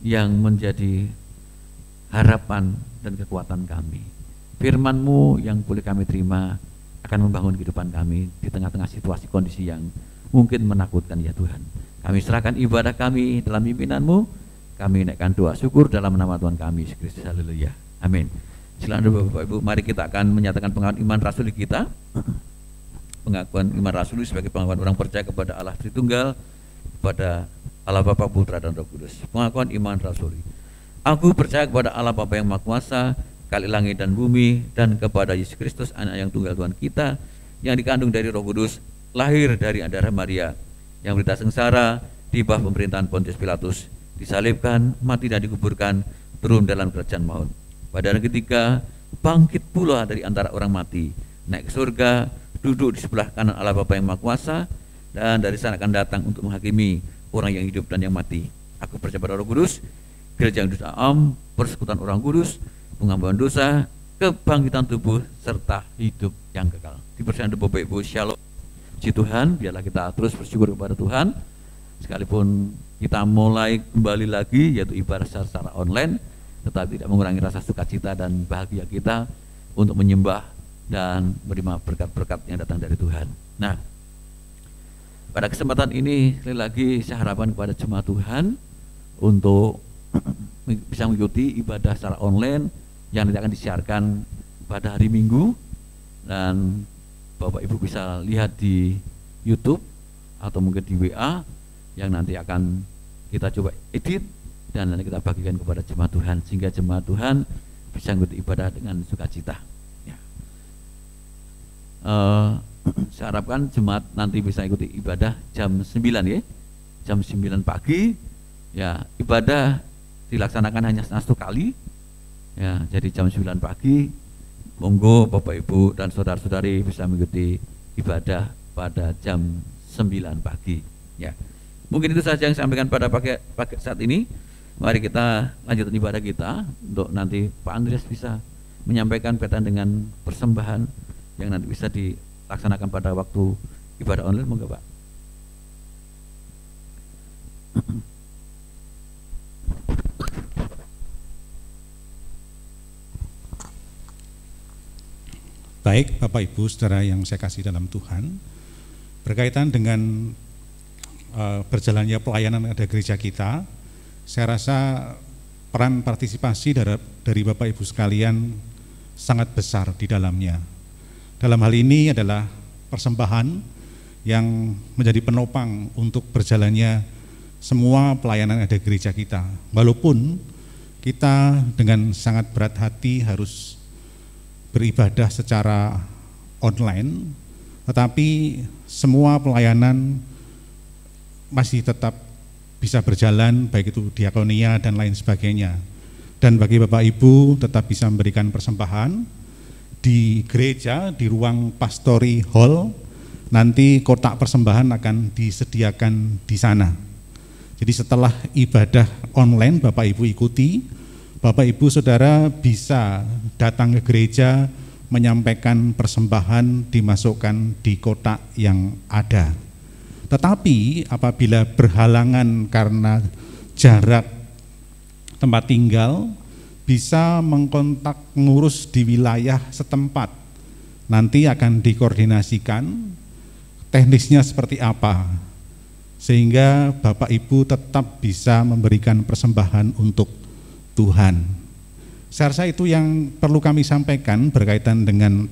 yang menjadi harapan dan kekuatan kami. Firman-Mu yang boleh kami terima akan membangun kehidupan kami di tengah-tengah situasi kondisi yang mungkin menakutkan ya Tuhan. Kami serahkan ibadah kami dalam pimpinan-Mu. Kami naikkan doa syukur dalam nama Tuhan kami Yesus Kristus. Haleluya. Amin. Silakan Bapak Ibu, mari kita akan menyatakan pengakuan iman rasuli kita. Pengakuan iman rasuli sebagai pengakuan orang percaya kepada Allah Tritunggal, kepada Allah Bapa, Putra dan Roh Kudus. Pengakuan iman rasuli. Aku percaya kepada Allah Bapa yang Maha Kuasa, Kali langit dan bumi, dan kepada Yesus Kristus, anak yang tunggal Tuhan kita, yang dikandung dari Roh Kudus, lahir dari darah Maria, yang berita sengsara di bawah pemerintahan Pontius Pilatus, disalibkan, mati dan dikuburkan, turun dalam kerajaan maut. Pada hari ketiga, bangkit pula dari antara orang mati, naik ke surga, duduk di sebelah kanan Allah Bapa yang Maha Kuasa, dan dari sana akan datang untuk menghakimi orang yang hidup dan yang mati. Aku percaya pada Roh Kudus, gereja yang kudus am, persekutuan orang kudus, pengampunan dosa, kebangkitan tubuh, serta hidup yang kekal. Dipercaya Bapak Ibu, Shalom. Puji Tuhan, biarlah kita terus bersyukur kepada Tuhan, sekalipun kita mulai kembali lagi, yaitu ibadah secara online, tetapi tidak mengurangi rasa sukacita dan bahagia kita untuk menyembah dan menerima berkat-berkat yang datang dari Tuhan. Nah, pada kesempatan ini sekali lagi saya harapkan kepada jemaat Tuhan untuk bisa mengikuti ibadah secara online yang nanti akan disiarkan pada hari Minggu, dan Bapak Ibu bisa lihat di YouTube atau mungkin di WA yang nanti akan kita coba edit dan nanti kita bagikan kepada jemaat Tuhan, sehingga jemaat Tuhan bisa mengikuti ibadah dengan sukacita. Ya. Saya harapkan jemaat nanti bisa ikuti ibadah jam 9 ya, jam 9 pagi. Ya, ibadah dilaksanakan hanya satu kali. Ya, jadi jam 9 pagi, monggo Bapak Ibu dan saudara-saudari bisa mengikuti ibadah pada jam 9 pagi. Ya, mungkin itu saja yang saya sampaikan pada pagi saat ini. Mari kita lanjutkan ibadah kita untuk nanti Pak Andreas bisa menyampaikan kaitan dengan persembahan yang nanti bisa dilaksanakan pada waktu ibadah online. Monggo Pak. Baik, Bapak Ibu, saudara yang saya kasih dalam Tuhan, berkaitan dengan berjalannya pelayanan ada gereja kita, saya rasa peran partisipasi dari Bapak Ibu sekalian sangat besar di dalamnya. Dalam hal ini adalah persembahan yang menjadi penopang untuk berjalannya semua pelayanan ada gereja kita. Walaupun kita dengan sangat berat hati harus beribadah secara online, tetapi semua pelayanan masih tetap bisa berjalan, baik itu diakonia dan lain sebagainya. Dan bagi Bapak Ibu tetap bisa memberikan persembahan di gereja, di ruang pastori hall, nanti kotak persembahan akan disediakan di sana. Jadi setelah ibadah online Bapak Ibu ikuti, Bapak Ibu Saudara bisa datang ke gereja, menyampaikan persembahan, dimasukkan di kotak yang ada. Tetapi apabila berhalangan karena jarak tempat tinggal, bisa mengkontak pengurus di wilayah setempat. Nanti akan dikoordinasikan teknisnya seperti apa, sehingga Bapak Ibu tetap bisa memberikan persembahan untuk Tuhan. Saya rasa itu yang perlu kami sampaikan berkaitan dengan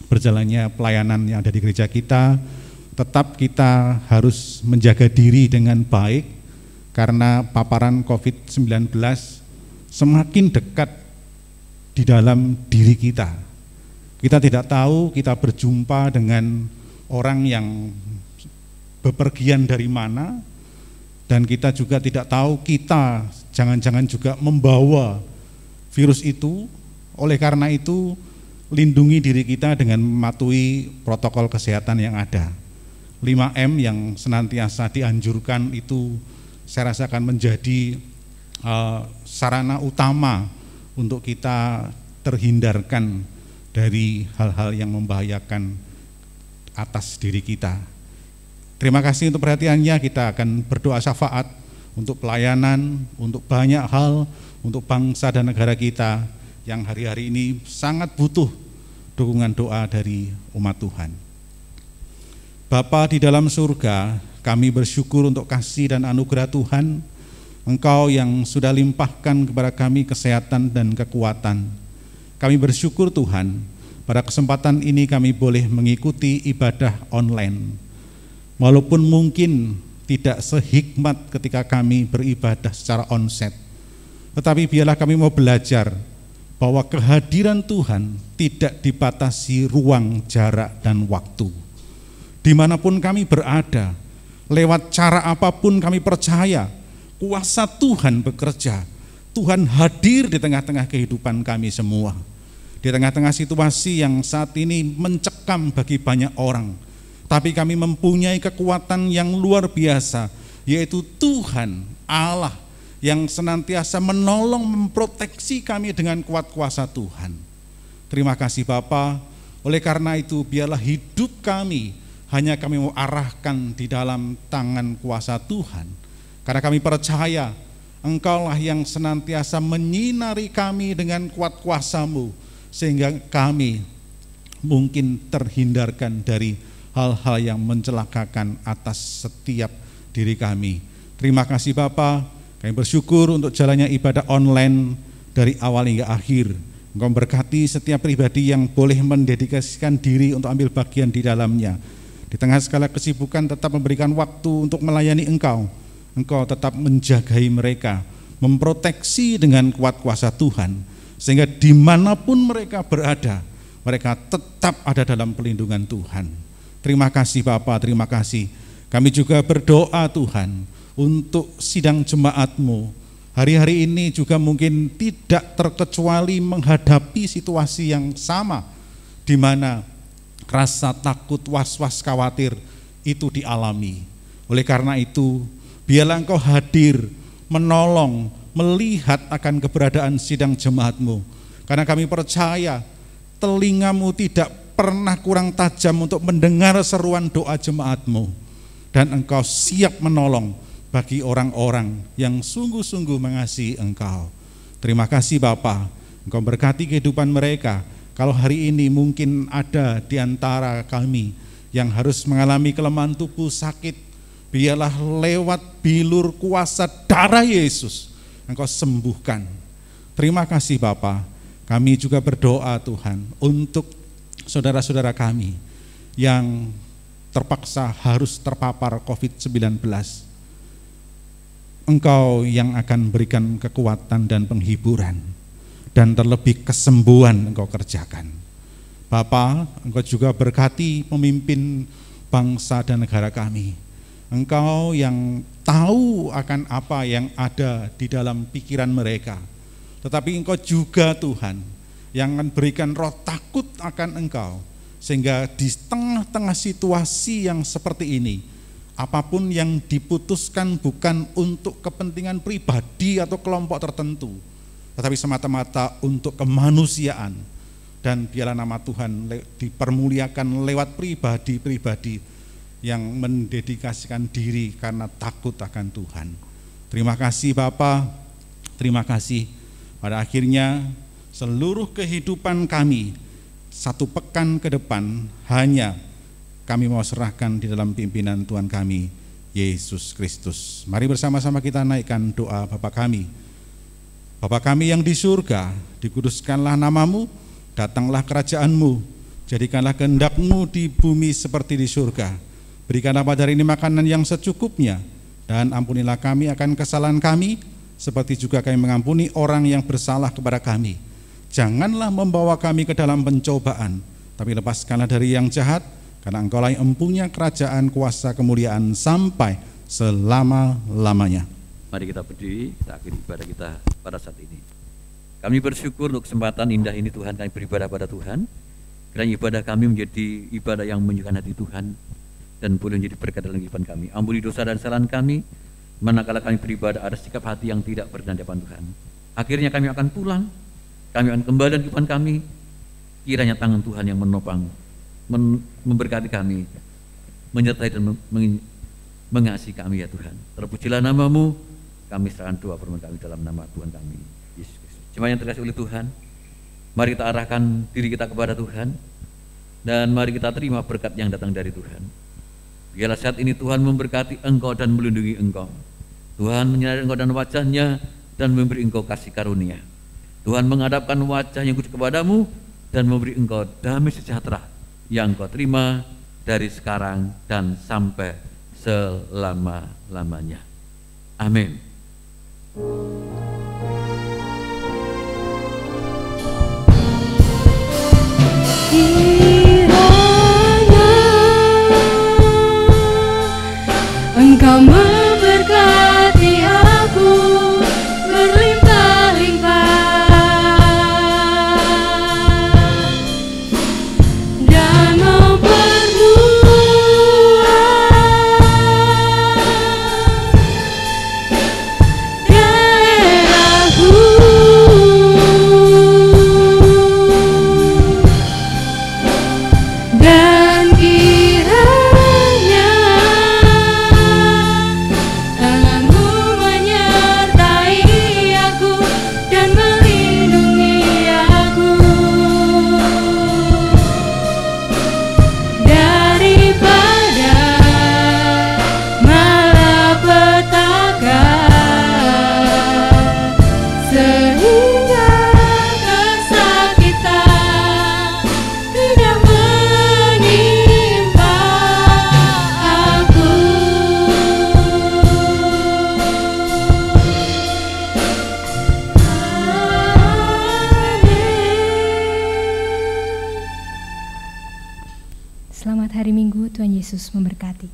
berjalannya pelayanan yang ada di gereja kita. Tetap kita harus menjaga diri dengan baik karena paparan COVID-19 semakin dekat di dalam diri kita. Kita tidak tahu kita berjumpa dengan orang yang bepergian dari mana, dan kita juga tidak tahu kita jangan-jangan juga membawa virus itu. Oleh karena itu, lindungi diri kita dengan mematuhi protokol kesehatan yang ada. 5M yang senantiasa dianjurkan itu saya rasa akan menjadi sarana utama untuk kita terhindarkan dari hal-hal yang membahayakan atas diri kita. Terima kasih untuk perhatiannya. Kita akan berdoa syafaat untuk pelayanan, untuk banyak hal, untuk bangsa dan negara kita yang hari-hari ini sangat butuh dukungan doa dari umat Tuhan. Bapa di dalam surga, kami bersyukur untuk kasih dan anugerah Tuhan, Engkau yang sudah limpahkan kepada kami kesehatan dan kekuatan. Kami bersyukur Tuhan, pada kesempatan ini kami boleh mengikuti ibadah online. Walaupun mungkin tidak sehikmat ketika kami beribadah secara onsite, tetapi biarlah kami mau belajar bahwa kehadiran Tuhan tidak dibatasi ruang, jarak, dan waktu. Dimanapun kami berada, lewat cara apapun kami percaya, kuasa Tuhan bekerja. Tuhan hadir di tengah-tengah kehidupan kami semua. Di tengah-tengah situasi yang saat ini mencekam bagi banyak orang, tapi kami mempunyai kekuatan yang luar biasa, yaitu Tuhan Allah yang senantiasa menolong, memproteksi kami dengan kuat kuasa Tuhan. Terima kasih Bapa. Oleh karena itu biarlah hidup kami hanya kami mau arahkan di dalam tangan kuasa Tuhan, karena kami percaya Engkaulah yang senantiasa menyinari kami dengan kuat kuasa-Mu, sehingga kami mungkin terhindarkan dari hal-hal yang mencelakakan atas setiap diri kami. Terima kasih Bapa. Kami bersyukur untuk jalannya ibadah online dari awal hingga akhir. Engkau berkati setiap pribadi yang boleh mendedikasikan diri untuk ambil bagian di dalamnya. Di tengah segala kesibukan tetap memberikan waktu untuk melayani Engkau. Engkau tetap menjagai mereka, memproteksi dengan kuat kuasa Tuhan, sehingga dimanapun mereka berada, mereka tetap ada dalam pelindungan Tuhan. Terima kasih Bapa, terima kasih. Kami juga berdoa Tuhan untuk sidang jemaat-Mu. Hari-hari ini juga mungkin tidak terkecuali menghadapi situasi yang sama, di mana rasa takut, was-was, khawatir itu dialami. Oleh karena itu, biarlah Engkau hadir, menolong, melihat akan keberadaan sidang jemaat-Mu. Karena kami percaya telinga-Mu tidak pernah kurang tajam untuk mendengar seruan doa jemaat-Mu. Dan Engkau siap menolong bagi orang-orang yang sungguh-sungguh mengasihi Engkau. Terima kasih Bapa. Engkau berkati kehidupan mereka. Kalau hari ini mungkin ada di antara kami yang harus mengalami kelemahan tubuh, sakit, biarlah lewat bilur kuasa darah Yesus Engkau sembuhkan. Terima kasih Bapa. Kami juga berdoa Tuhan untuk saudara-saudara kami yang terpaksa harus terpapar COVID-19. Engkau yang akan berikan kekuatan dan penghiburan, dan terlebih kesembuhan Engkau kerjakan. Bapa, Engkau juga berkati pemimpin bangsa dan negara kami. Engkau yang tahu akan apa yang ada di dalam pikiran mereka. Tetapi Engkau juga Tuhan yang akan berikan roh takut akan Engkau, sehingga di tengah-tengah situasi yang seperti ini, apapun yang diputuskan bukan untuk kepentingan pribadi atau kelompok tertentu, tetapi semata-mata untuk kemanusiaan, dan biarlah nama Tuhan dipermuliakan lewat pribadi-pribadi yang mendedikasikan diri karena takut akan Tuhan. Terima kasih Bapa, terima kasih. Pada akhirnya seluruh kehidupan kami satu pekan ke depan hanya kami mau serahkan di dalam pimpinan Tuhan kami, Yesus Kristus. Mari bersama-sama kita naikkan doa Bapa kami. Bapa kami yang di surga, dikuduskanlah namamu, datanglah kerajaan-Mu, jadikanlah kehendak-Mu di bumi seperti di surga. Berikanlah pada hari ini makanan yang secukupnya, dan ampunilah kami akan kesalahan kami, seperti juga kami mengampuni orang yang bersalah kepada kami. Janganlah membawa kami ke dalam pencobaan, tapi lepaskanlah dari yang jahat, karena Engkaulah yang empunya kerajaan, kuasa, kemuliaan sampai selama-lamanya. Mari kita berdiri, kita akhiri ibadah kita pada saat ini. Kami bersyukur untuk kesempatan indah ini Tuhan, kami beribadah pada Tuhan. Kiranya ibadah kami menjadi ibadah yang menyukai hati Tuhan, dan boleh menjadi berkat dalam kehidupan kami. Ampuni dosa dan kesalahan kami, manakala kami beribadah ada sikap hati yang tidak berkenan di hadapan Tuhan. Akhirnya kami akan pulang, kami akan kembali dalam kehidupan kami. Kiranya tangan Tuhan yang menopang, memberkati kami, menyertai dan mengasihi kami ya Tuhan. Terpujilah nama-Mu, kami serahkan doa permohonan kami dalam nama Tuhan kami, Yesus Kristus. Jemaat yang terkasih oleh Tuhan, mari kita arahkan diri kita kepada Tuhan, dan mari kita terima berkat yang datang dari Tuhan. Biarlah saat ini Tuhan memberkati engkau dan melindungi engkau. Tuhan menyinari engkau dan wajahnya dan memberi engkau kasih karunia. Tuhan menghadapkan wajah yang kudus kepadamu dan memberi engkau damai sejahtera yang engkau terima dari sekarang dan sampai selama-lamanya. Amin. Kiranya Engkau memberkati aku berlimpah-limpah dan memperluas daerahku. Dan kiranya tangan-Mu menyertai aku dan melindungi aku daripada malapetaka, sehingga kesakitan tidak menimpa aku. Selamat hari Minggu, Tuhan Yesus memberkati.